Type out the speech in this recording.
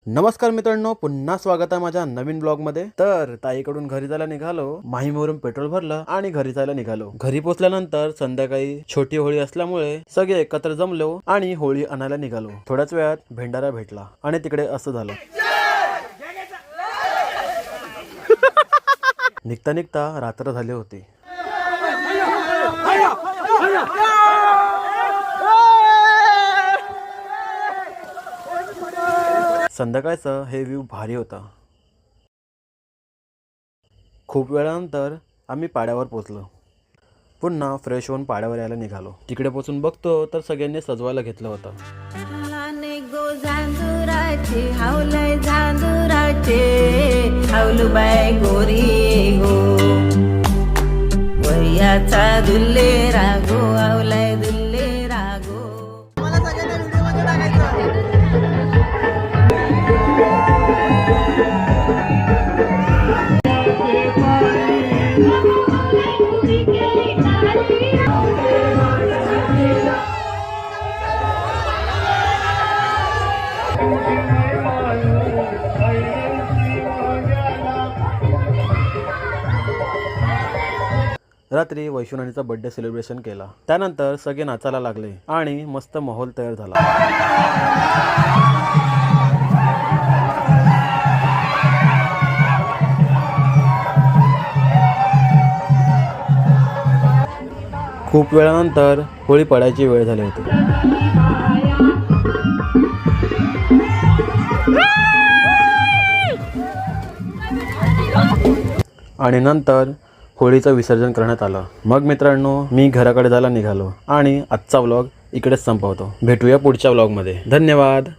नमस्कार मित्रांनो, पुन्हा स्वागत आहे माझ्या नवीन ब्लॉग मध्ये। तर ताईकडून घरी जायला निघालो, माहीमवरून पेट्रोल भरलं आणि घरी जायला निघालो। घरी पोहोचल्यानंतर संध्याकाळी छोटी होळी असल्यामुळे सगळे एकत्र जमलो आणि होळी आणायला निघालो। थोड्याच वेळात भेंडारा भेटला आणि तिकडे असं झालं। निघता निघता रात्र झाली होती। संध्याकाळचं हे व्ह्यू भारी होता। खूप वेळानंतर आम्ही पाड्यावर पोहोचलो। पुन्हा फ्रेश होऊन पाड्यावर यायला निघालो। तिकडे पोहोचून बघतो तर सगळ्यांनी सजवायला घेतलं होतं। रात्री वैष्णवीचा बर्थडे सेलिब्रेशन केला। त्यानंतर सगळे नाचायला लागले आणि मस्त माहोल तयार झाला। खूप वेळानंतर होळी पडायची वेळ झाली होती। आणि नंतर होळीचं विसर्जन करण्यात आलं। मग मित्रांनो, मी घराकडे जायला निघालो आणि आजचा व्लॉग इकडेच संपवतो। भेटूया पुढच्या व्लॉगमध्ये। धन्यवाद।